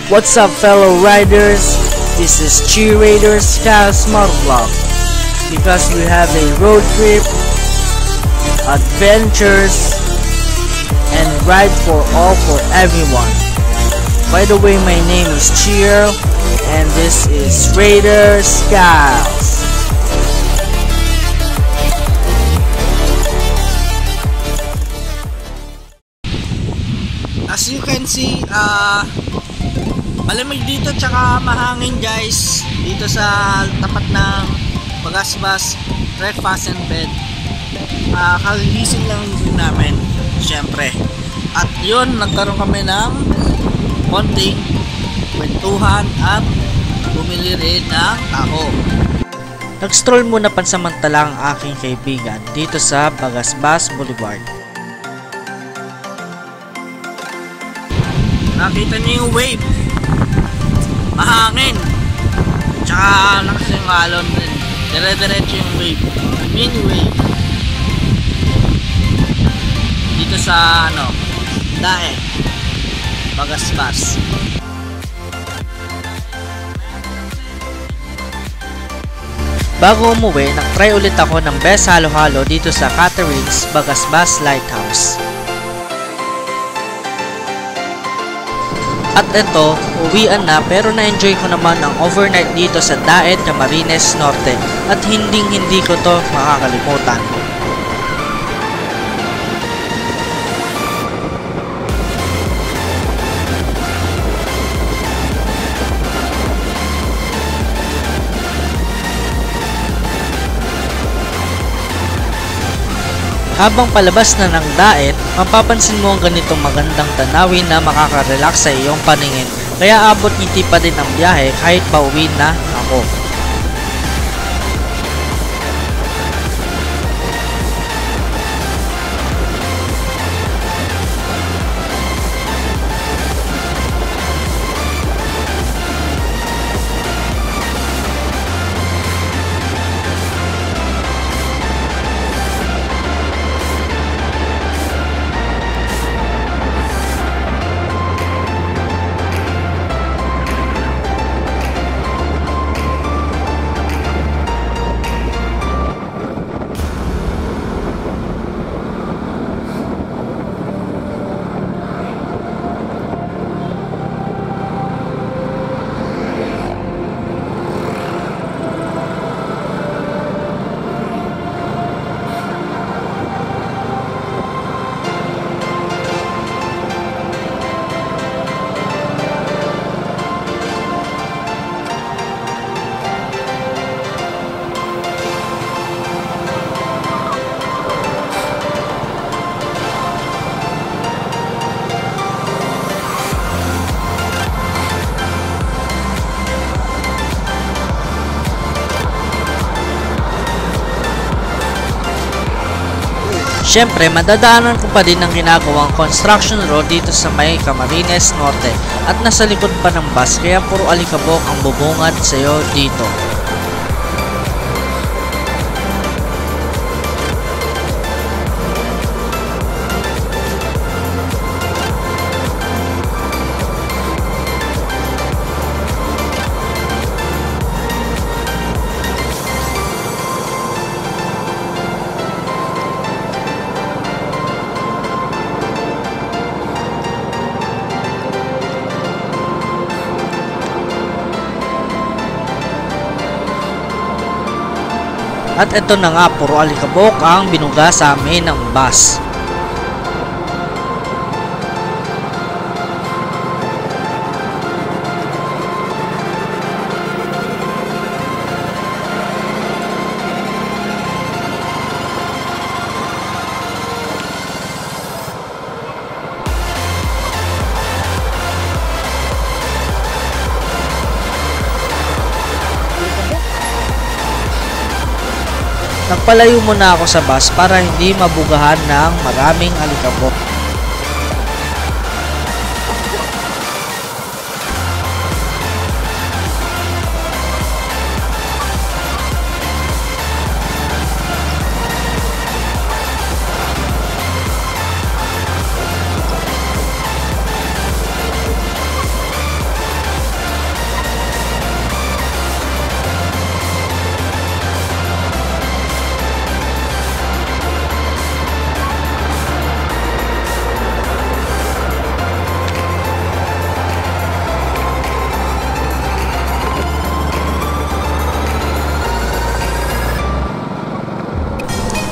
What's up, fellow riders? This is Cheerleader Skies Motovlog. Because we have a road trip, adventures, and ride for all for everyone. By the way, my name is Cheer, and this is Raider Skies. As you can see, malamig dito tsaka mahangin guys dito sa tapat ng Bagasbas Breakfast and Bed. Kagigising lang din namin syempre, at yun, nagkaroon kami ng konting kwentuhan at bumili rin ng taho. Nag-stroll muna pansamantala ang aking kaibigan dito sa Bagasbas Boulevard. Nakita niyo yung wave, mahangin, tsaka lakas yung alon din, dire-diretso yung wave, mini wave dito sa Dae, Bagasbas. Bago umuwi, nag-try ulit ako ng best halo-halo dito sa Catherine's Bagasbas Lighthouse. At ito, uwian na, pero na-enjoy ko naman ang overnight dito sa Dae, Camarines Norte, at hindi ko to makakalimutan. Habang palabas na ng Daet, mapapansin mo ang ganitong magandang tanawin na makaka-relax sa iyong paningin. Kaya abot ngiti pa din ang biyahe kahit pauwi na ako. Siyempre, madadaanan ko pa din ang ginagawang construction road dito sa may Camarines Norte at nasa likod pa ng bus, kaya puro alikabok ang bubungad sa'yo dito. At ito na nga, puro alikabok ang binuga sa amin ng bus. Nagpalayo muna ako sa bus para hindi mabugahan ng maraming alikabok.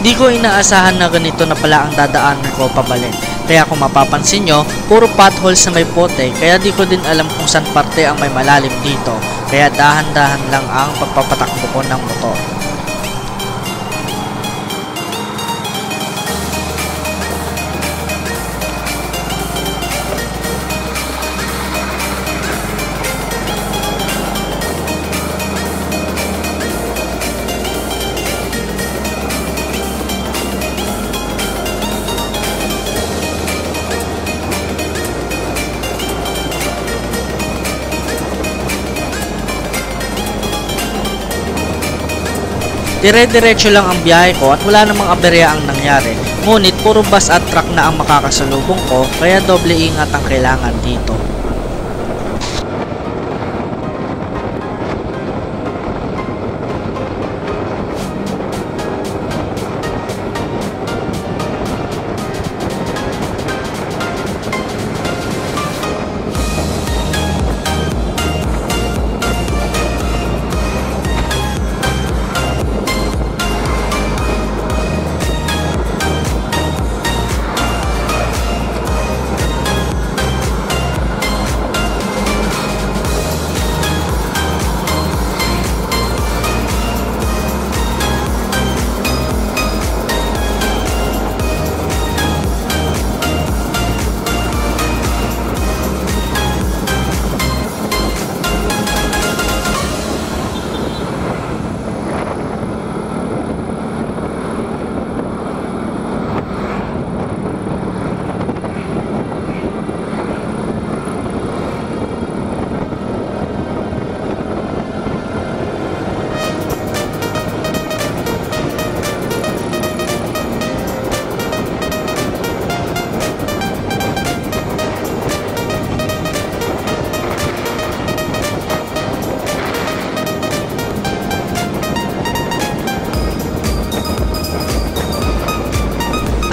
Di ko inaasahan na ganito na pala ang dadaanan ko pabalik. Kaya kung mapapansin nyo, puro potholes na may pote, kaya di ko din alam kung saan parte ang may malalim dito. Kaya dahan-dahan lang ang pagpapatakbo ko ng motor. Dire-diretso lang ang biyahe ko at wala namang aberya ang nangyari. Ngunit puro bus at truck na ang makakasalubong ko, kaya doble ingat ang kailangan dito.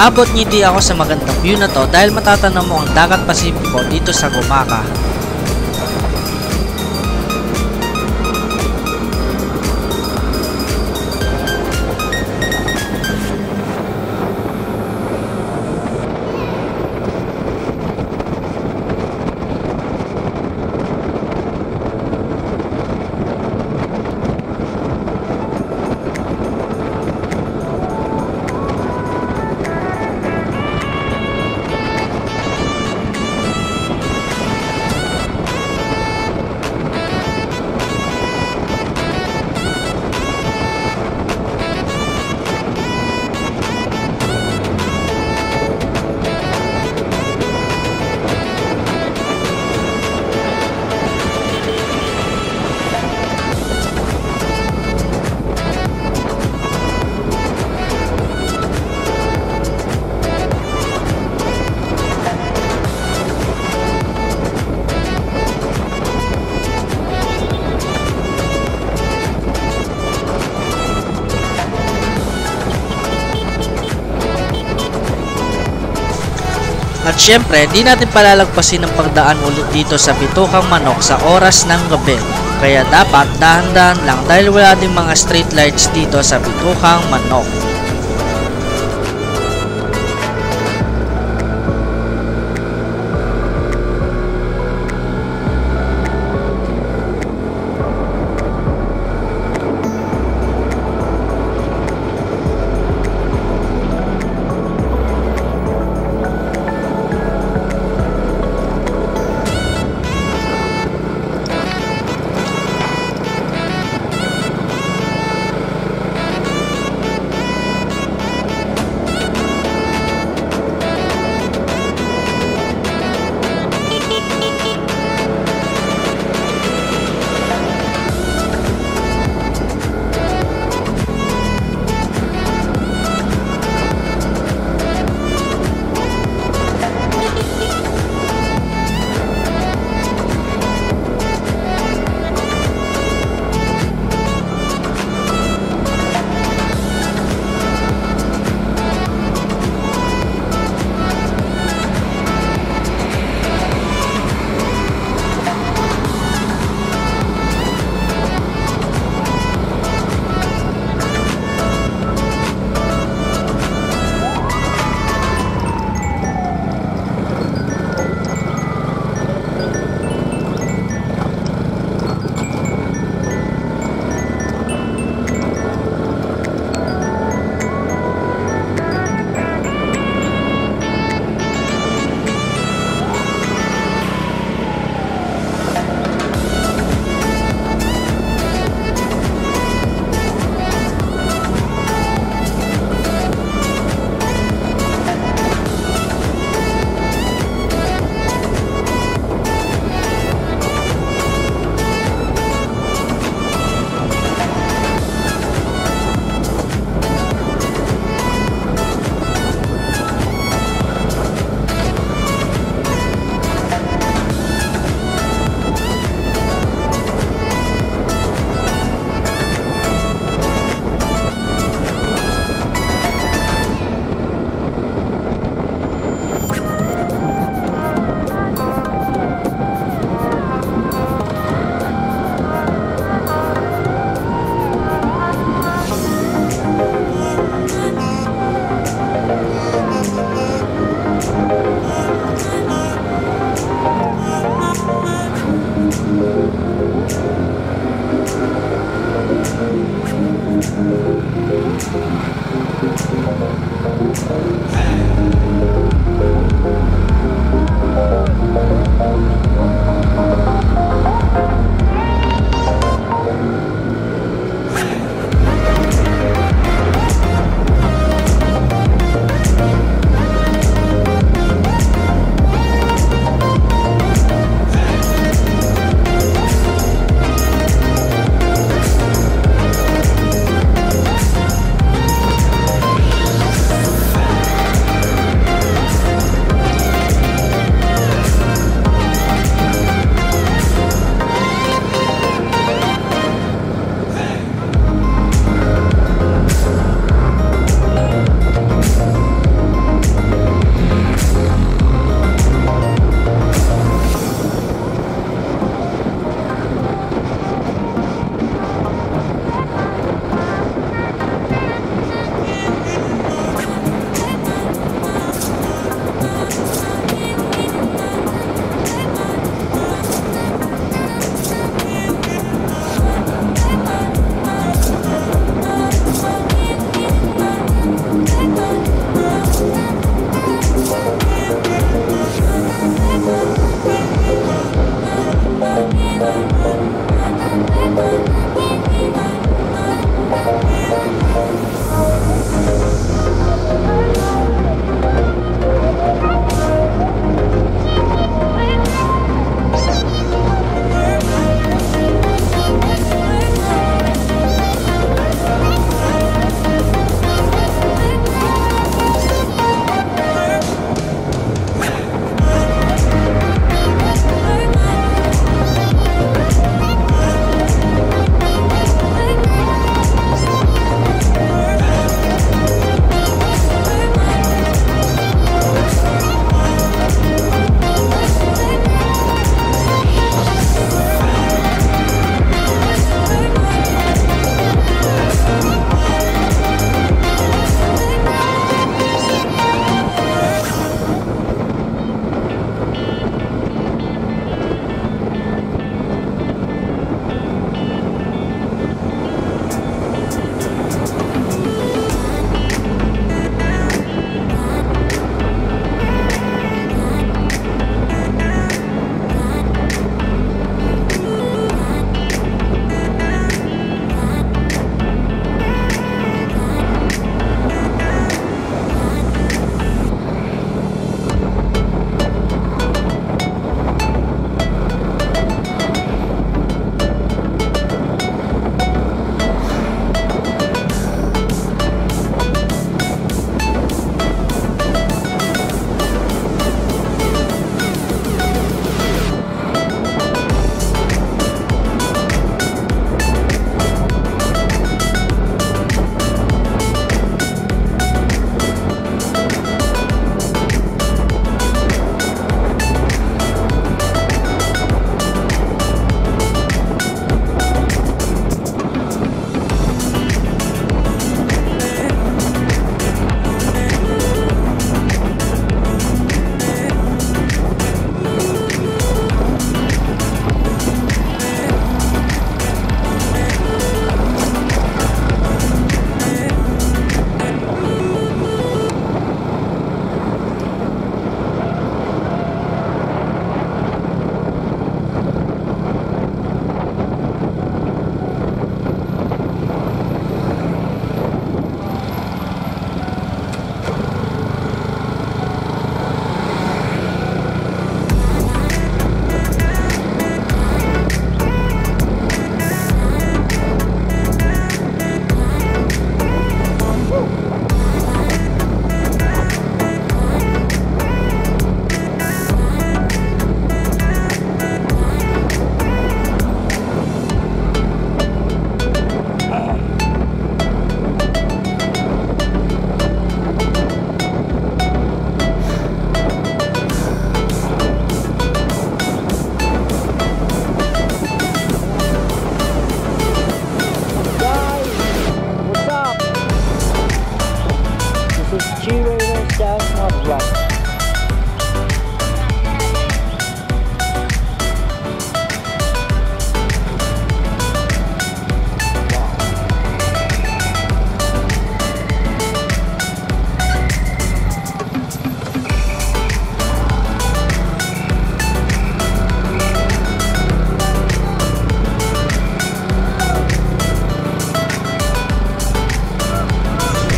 Abot ngiti ako sa magandang view na to dahil matatanaw mo ang dagat Pasipiko dito sa Gumaca. At syempre, di natin palalagpasin ang pagdaan ulit dito sa Bitukhang Manok sa oras ng gabi. Kaya dapat dahan-dahan lang dahil wala din mga street lights dito sa Bitukhang Manok.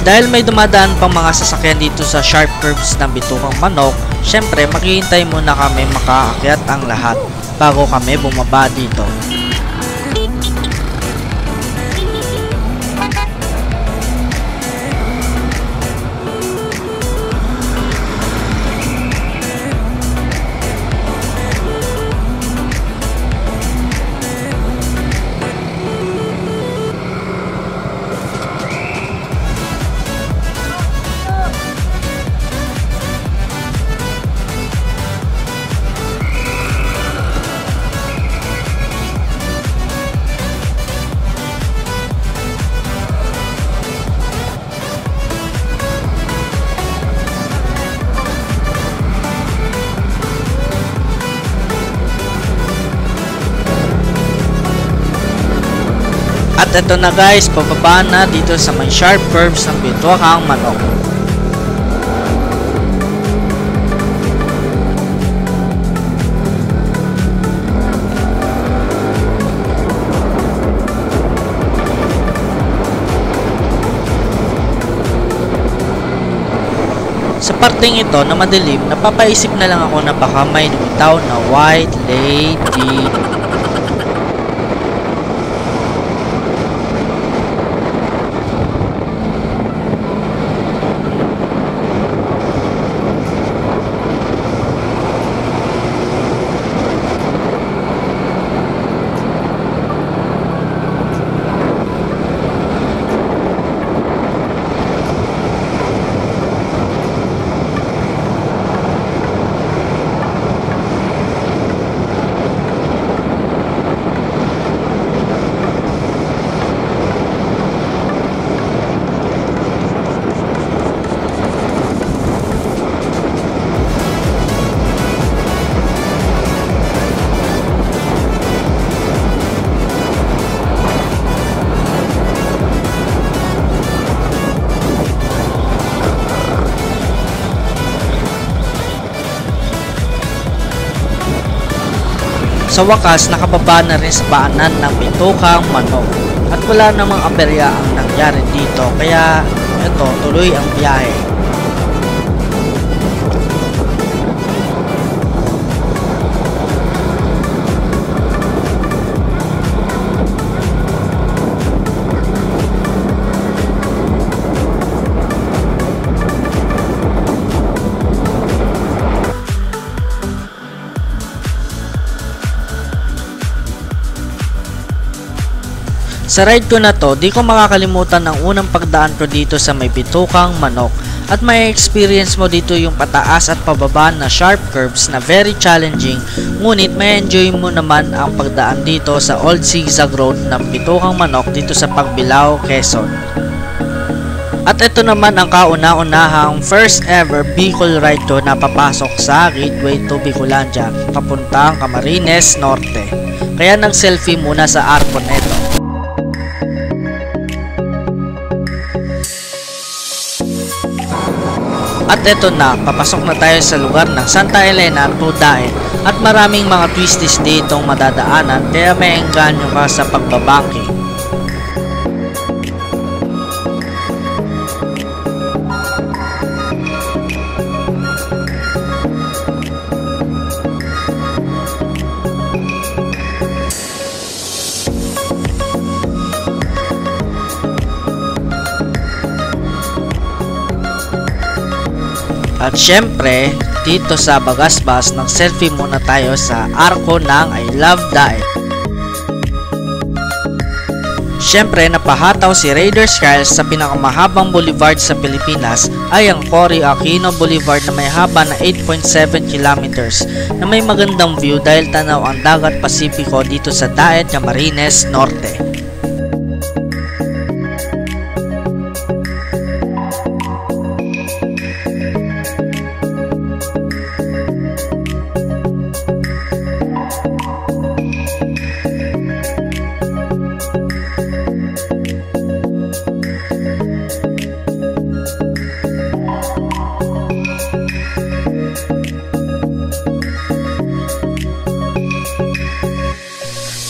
Dahil may dumadaan pang mga sasakyan dito sa sharp curves ng Bitukang Manok, syempre maghihintay muna kami makaakyat ang lahat bago kami bumaba dito. At ito na guys, pababa na dito sa may sharp curves ng Bitukang Manok. Sa parteng ito na madilim, napapaisip na lang ako na baka may lumitaw na white lady. Sa wakas, nakababa na rin sa paanan ng Bitukang Manok at wala namang aberya ang nangyari dito, kaya ito, tuloy ang biyahe. Sa ride ko na to, di ko makakalimutan ang unang pagdaan ko dito sa may Bitukang Manok at may experience mo dito yung pataas at pababa na sharp curves na very challenging, ngunit may enjoy mo naman ang pagdaan dito sa old zigzag road ng Bitukang Manok dito sa Pagbilao, Quezon. At ito naman ang kauna-unahang first ever Bicol ride ko na papasok sa Gateway to Bicolandia papuntang Camarines Norte, kaya nag-selfie muna sa arko neto. At eto na, papasok na tayo sa lugar ng Santa Elena to Daet at maraming mga twisties ditong madadaanan, kaya may engganyo ka sa pagbabangking. At syempre, dito sa Bagasbas, nag-selfie muna tayo sa arko ng I Love Daet. Syempre, napahataw si Raider Skiles sa pinakamahabang boulevard sa Pilipinas ay ang Cory Aquino Boulevard na may haba na 8.7 kilometers na may magandang view dahil tanaw ang dagat Pasipiko dito sa Daet, Camarines Norte.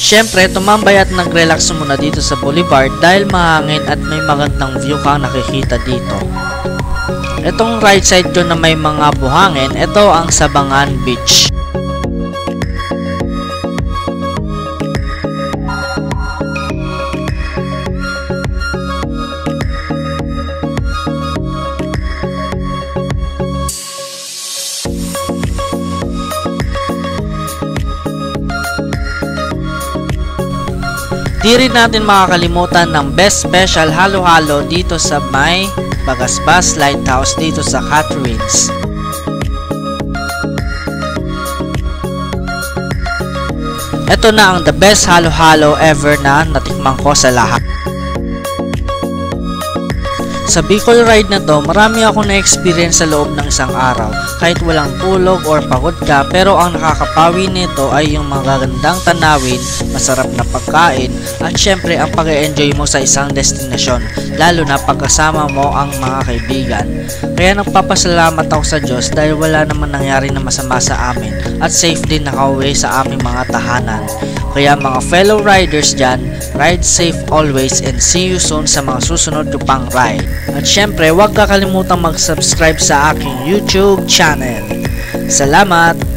Syempre, tumambay at nag-relax muna dito sa boulevard dahil mahangin at may magandang view kang nakikita dito. Itong right side ko na may mga buhangin, ito ang Sabangan Beach. Di rin natin makakalimutan ng best special halo-halo dito sa may Bagasbas Lighthouse dito sa Catharines. Ito na ang the best halo-halo ever na natikman ko sa lahat. Sa Bicol ride na to, marami akong na-experience sa loob ng isang araw. Kahit walang tulog or pagod ka, pero ang nakakapawi nito ay yung magagandang tanawin, masarap na pagkain, at syempre ang pag-enjoy mo sa isang destinasyon, lalo na pagkasama mo ang mga kaibigan. Kaya nagpapasalamat ako sa Diyos dahil wala naman nangyari na masama sa amin at safe din nakauwi sa aming mga tahanan. Kaya mga fellow riders dyan, ride safe always and see you soon sa mga susunod ko pang ride. At syempre, huwag kakalimutang mag-subscribe sa aking YouTube channel. Salamat!